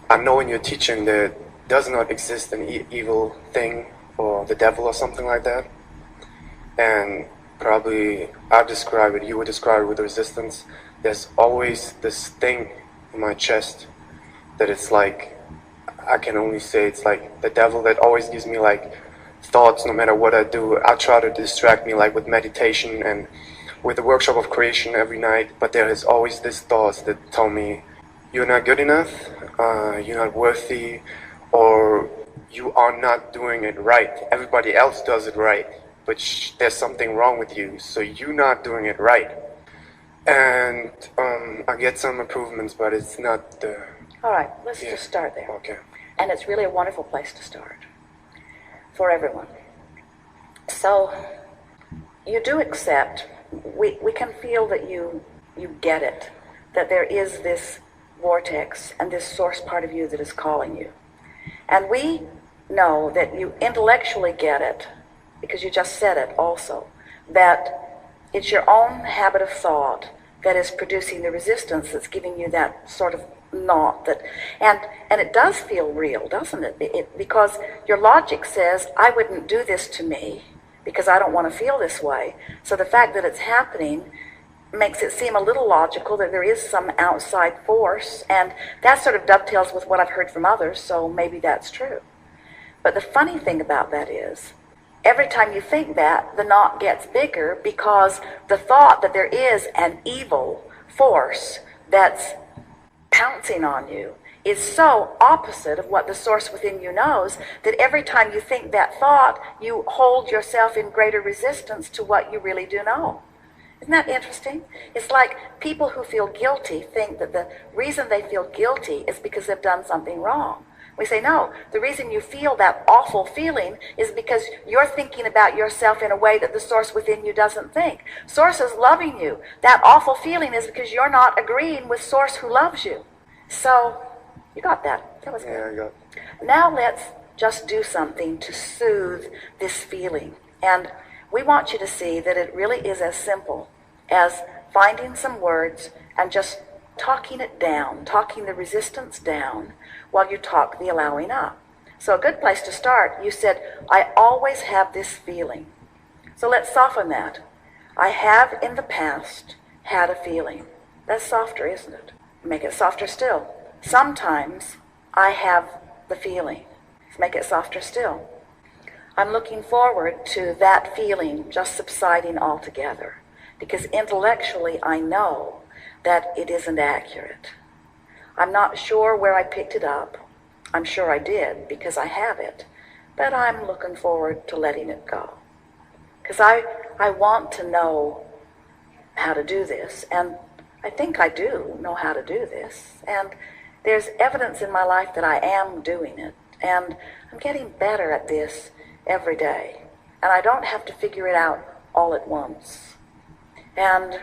I know in your teaching that does not exist an evil thing or the devil or something like that. And probably I describe it, you would describe it with resistance. There's always this thing in my chest that it's like, I can only say it's like the devil that always gives me like thoughts no matter what I do. I try to distract me like with meditation and with the workshop of creation every night, but there is always this thoughts that tell me you're not good enough, you're not worthy, or you are not doing it right. Everybody else does it right, but there's something wrong with you, so you're not doing it right. And I get some improvements, but it's not the... All right, let's just start there. Okay. And it's really a wonderful place to start for everyone. So you do accept, we can feel that you get it, that there is this vortex and this source part of you that is calling you. And we know that you intellectually get it, because you just said it also, that it's your own habit of thought that is producing the resistance that's giving you that sort of knot. And it does feel real, doesn't it? Because your logic says, I wouldn't do this to me because I don't want to feel this way. So the fact that it's happening makes it seem a little logical that there is some outside force, and that sort of dovetails with what I've heard from others, so maybe that's true. But the funny thing about that is, every time you think that, the knot gets bigger, because the thought that there is an evil force that's pouncing on you is so opposite of what the source within you knows, that every time you think that thought, you hold yourself in greater resistance to what you really do know. Isn't that interesting? It's like people who feel guilty think that the reason they feel guilty is because they've done something wrong. We say, no, the reason you feel that awful feeling is because you're thinking about yourself in a way that the source within you doesn't think. Source is loving you. That awful feeling is because you're not agreeing with source who loves you. So, you got that. That was good. Yeah, I got it. Now let's just do something to soothe this feeling. And we want you to see that it really is as simple as finding some words and just talking it down, talking the resistance down while you talk the allowing up. So a good place to start, you said, I always have this feeling. So let's soften that. I have in the past had a feeling. That's softer, isn't it? Make it softer still. Sometimes I have the feeling. Let's make it softer still. I'm looking forward to that feeling just subsiding altogether, because intellectually I know that it isn't accurate. I'm not sure where I picked it up. I'm sure I did because I have it, but I'm looking forward to letting it go, because I want to know how to do this, and I think I do know how to do this, and there's evidence in my life that I am doing it, and I'm getting better at this every day, and I don't have to figure it out all at once. And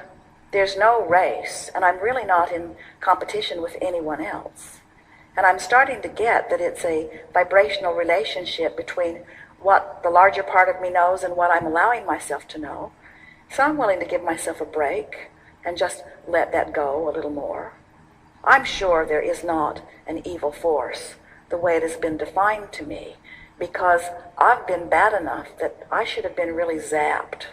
there's no race, and I'm really not in competition with anyone else. And I'm starting to get that it's a vibrational relationship between what the larger part of me knows and what I'm allowing myself to know. So I'm willing to give myself a break and just let that go a little more. I'm sure there is not an evil force the way it has been defined to me, because I've been bad enough that I should have been really zapped.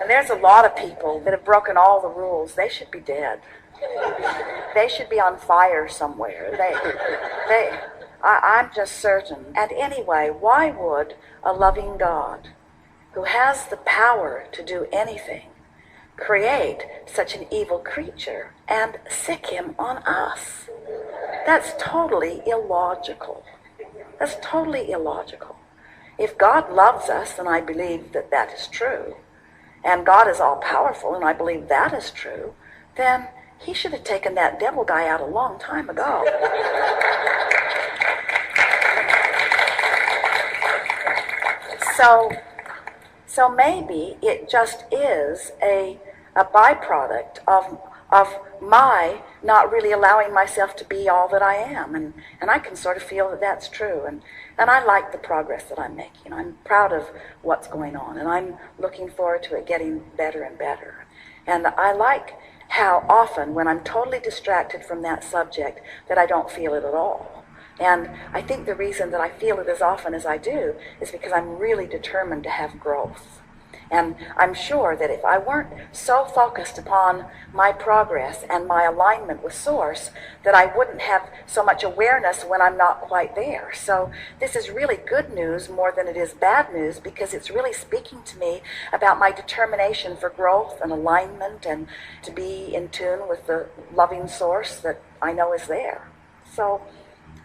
And there's a lot of people that have broken all the rules. They should be dead. They should be on fire somewhere. I'm just certain. And anyway, why would a loving God, who has the power to do anything, create such an evil creature and sick him on us? That's totally illogical. That's totally illogical. If God loves us, and I believe that that is true, and God is all-powerful, and I believe that is true, then he should have taken that devil guy out a long time ago. So maybe it just is a byproduct of my not really allowing myself to be all that I am. And I can sort of feel that that's true. And I like the progress that I'm making. I'm proud of what's going on. And I'm looking forward to it getting better and better. And I like how often when I'm totally distracted from that subject that I don't feel it at all. And I think the reason that I feel it as often as I do is because I'm really determined to have growth. And I'm sure that if I weren't so focused upon my progress and my alignment with Source, that I wouldn't have so much awareness when I'm not quite there. So this is really good news more than it is bad news, because it's really speaking to me about my determination for growth and alignment and to be in tune with the loving Source that I know is there. So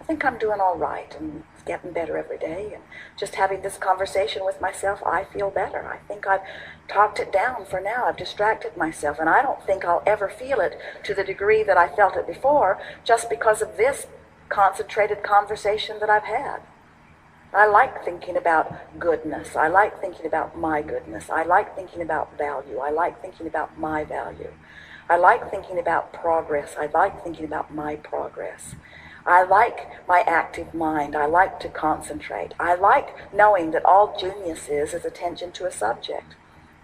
I think I'm doing all right and getting better every day, and just having this conversation with myself, I feel better. I think I've talked it down for now. I've distracted myself, and I don't think I'll ever feel it to the degree that I felt it before, just because of this concentrated conversation that I've had. I like thinking about goodness. I like thinking about my goodness. I like thinking about value. I like thinking about my value. I like thinking about progress. I like thinking about my progress. I like my active mind. I like to concentrate. I like knowing that all genius is attention to a subject.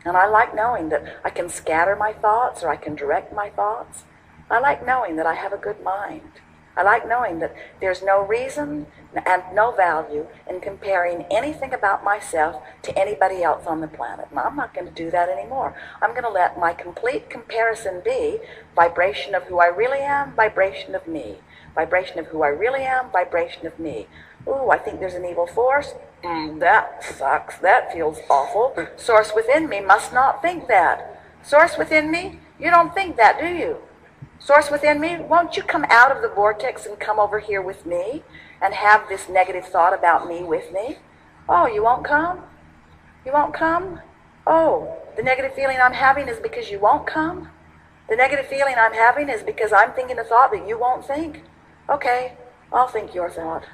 And I like knowing that I can scatter my thoughts or I can direct my thoughts. I like knowing that I have a good mind. I like knowing that there's no reason and no value in comparing anything about myself to anybody else on the planet. And I'm not going to do that anymore. I'm going to let my complete comparison be vibration of who I really am, vibration of me. Vibration of who I really am, vibration of me. Ooh, I think there's an evil force. That sucks. That feels awful. Source within me must not think that. Source within me? You don't think that, do you? Source within me, won't you come out of the vortex and come over here with me and have this negative thought about me with me? Oh, you won't come? You won't come? Oh, the negative feeling I'm having is because you won't come? The negative feeling I'm having is because I'm thinking a thought that you won't think? Okay, I'll think your thought.